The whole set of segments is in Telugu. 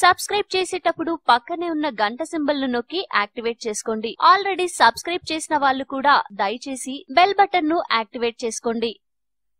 సబ్స్క్రైబ్ చేసేటప్పుడు పక్కనే ఉన్న గంట సింబల్ ను నొక్కి యాక్టివేట్ చేసుకోండి. ఆల్రెడీ సబ్స్క్రైబ్ చేసిన వాళ్ళు కూడా దయచేసి బెల్ బటన్ ను యాక్టివేట్ చేసుకోండి.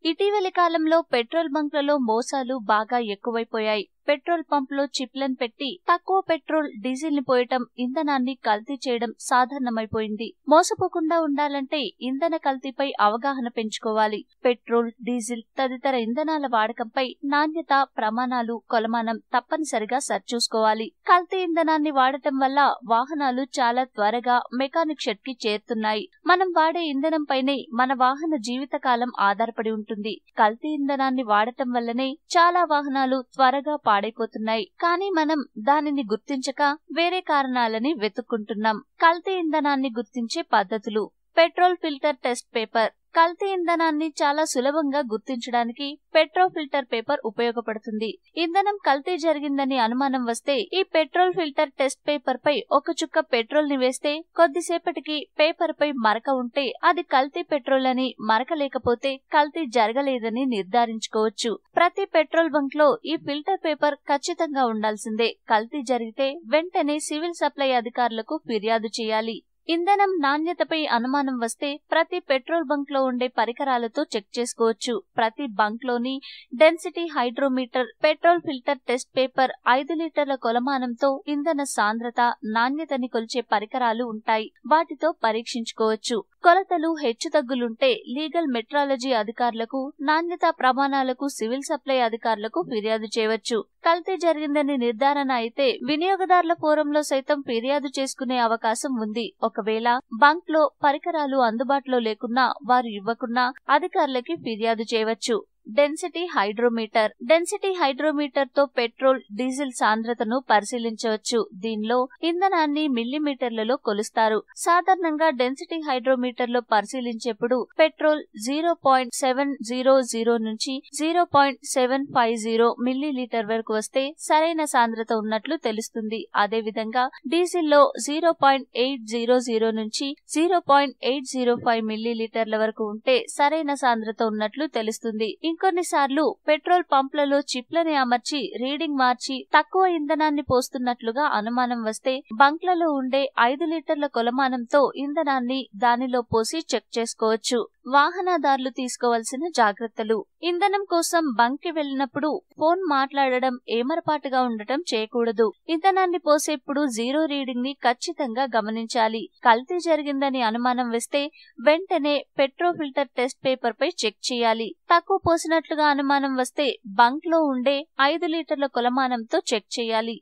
ఇటీవలి కాలంలో పెట్రోల్ బంక్లలో మోసాలు బాగా ఎక్కువైపోయాయి. పెట్రోల్ పంపులో చిప్లను పెట్టి తక్కువ పెట్రోల్, డీజిల్ ని పోయటం, ఇంధనాన్ని కల్తీ చేయడం సాధారణమైపోయింది. మోసపోకుండా ఉండాలంటే ఇంధన కల్తీపై అవగాహన పెంచుకోవాలి. పెట్రోల్, డీజిల్ తదితర ఇంధనాల వాడకంపై నాణ్యత, ప్రమాణాలు, కొలమానం తప్పనిసరిగా సరిచూసుకోవాలి. కల్తీ ఇంధనాన్ని వాడటం వల్ల వాహనాలు చాలా త్వరగా మెకానిక్ షెడ్ కి చేరుతున్నాయి. మనం వాడే ఇంధనంపైనే మన వాహన జీవితకాలం ఆధారపడి ఉంటుంది. కల్తీ ఇంధనాన్ని వాడటం వల్లనే చాలా వాహనాలు త్వరగా పాడైపోతున్నాయి. కానీ మనం దానిని గుర్తించక వేరే కారణాలని వెతుక్కుంటున్నాం. కల్తీ ఇంధనాన్ని గుర్తించే పద్ధతులు. Petrol filter test paper. కల్తీ ఇంధనాన్ని చాలా సులభంగా గుర్తించడానికి పెట్రోల్ ఫిల్టర్ పేపర్ ఉపయోగపడుతుంది. ఇంధనం కల్తీ జరిగిందని అనుమానం వస్తే ఈ పెట్రోల్ ఫిల్టర్ టెస్ట్ పేపర్ పై ఒక చుక్క పెట్రోల్ ని వేస్తే కొద్దిసేపటికి పేపర్ పై మరక ఉంటే అది కల్తీ పెట్రోల్ అని, మరక లేకపోతే కల్తీ జరగలేదని నిర్ధారించుకోవచ్చు. ప్రతి పెట్రోల్ బంక్ లో ఈ ఫిల్టర్ పేపర్ ఖచ్చితంగా ఉండాల్సిందే. కల్తీ జరిగితే వెంటనే సివిల్ సప్లై అధికారులకు ఫిర్యాదు చేయాలి. ఇంధనం నాణ్యతపై అనుమానం వస్తే ప్రతి పెట్రోల్ బంక్ లో ఉండే పరికరాలతో చెక్ చేసుకోవచ్చు. ప్రతి బంక్ లోని density hydrometer, petrol filter test paper, 5 లీటర్ల కొలమానంతో ఇంధన సాంద్రత, నాణ్యతని కొలిచే పరికరాలు ఉంటాయి. వాటితో పరీక్షించుకోవచ్చు. కొలతలు హెచ్చుతగ్గులుంటే లీగల్ మెట్రాలజీ అధికారులకు, నాణ్యతా ప్రమాణాలకు సివిల్ సప్లై అధికారులకు ఫిర్యాదు చేయవచ్చు. కల్తీ జరిగిందని నిర్ధారణ అయితే వినియోగదారుల ఫోరంలో సైతం ఫిర్యాదు చేసుకునే అవకాశం ఉంది. ఒకవేళ బంక్ లో పరికరాలు అందుబాటులో లేకున్నా, వారు ఇవ్వకున్నా అధికారులకి ఫిర్యాదు చేయవచ్చు. Density hydrometer. డెన్సిటీ హైడ్రోమీటర్ తో పెట్రోల్, డీజిల్ సాంద్రతను పరిశీలించవచ్చు. దీనిలో ఇంధనాన్ని మిల్లీమీటర్లలో కొలుస్తారు. సాధారణంగా డెన్సిటీ హైడ్రోమీటర్ లో పరిశీలించేప్పుడు పెట్రోల్ 0.700 నుంచి 0.750 మిల్లీలీటర్ వరకు వస్తే సరైన సాంద్రత ఉన్నట్లు తెలుస్తుంది. అదేవిధంగా డీజిల్ లో 0.800 నుంచి 0.805 మిల్లీలీటర్ల వరకు ఉంటే సరైన సాంద్రత ఉన్నట్లు తెలుస్తుంది. ఇంకొన్నిసార్లు పెట్రోల్ పంప్లలో చిప్లని అమర్చి రీడింగ్ మార్చి తక్కువ ఇంధనాన్ని పోస్తున్నట్లుగా అనుమానం వస్తే బంక్లలో ఉండే 5 లీటర్ల కొలమానంతో ఇంధనాన్ని దానిలో పోసి చెక్ చేసుకోవచ్చు. వాహనదారులు తీసుకోవాల్సిన జాగ్రత్తలు. ఇంధనం కోసం బంక్ కి వెళ్లినప్పుడు ఫోన్ మాట్లాడడం, ఏమరపాటుగా ఉండటం చేయకూడదు. ఇంధనాన్ని పోసేప్పుడు జీరో రీడింగ్ ని ఖచ్చితంగా గమనించాలి. కల్తీ జరిగిందని అనుమానం వేస్తే వెంటనే పెట్రోల్ ఫిల్టర్ టెస్ట్ పేపర్ పై చెక్ చేయాలి. తక్కువ పోసినట్లుగా అనుమానం వస్తే బంక్ లో ఉండే 5 లీటర్ల కొలమానంతో చెక్ చేయాలి.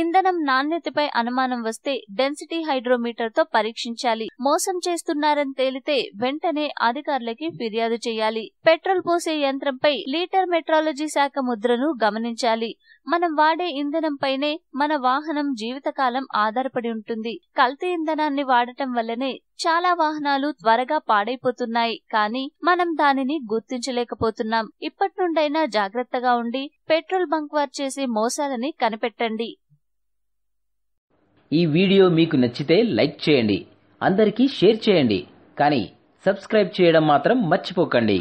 ఇంధనం నాణ్యతపై అనుమానం వస్తే డెన్సిటీ హైడ్రోమీటర్ తో పరీక్షించాలి. మోసం చేస్తున్నారని తేలితే వెంటనే అధికారులకి ఫిర్యాదు చేయాలి. పెట్రోల్ పోసే యంత్రంపై లీటర్ మెట్రాలజీ శాఖ ముద్రను గమనించాలి. మనం వాడే ఇంధనంపైనే మన వాహనం జీవితకాలం ఆధారపడి ఉంటుంది. కల్తీ ఇంధనాన్ని వాడటం వల్లనే చాలా వాహనాలు త్వరగా పాడైపోతున్నాయి. కానీ మనం దానిని గుర్తించలేకపోతున్నాం. ఇప్పటి నుండైనా జాగ్రత్తగా ఉండి పెట్రోల్ బంక్ వారు చేసే మోసాలని కనిపెట్టండి. ఈ వీడియో మీకు నచ్చితే లైక్ చేయండి, అందరికీ షేర్ చేయండి, కానీ సబ్స్క్రైబ్ చేయడం మాత్రం మర్చిపోకండి.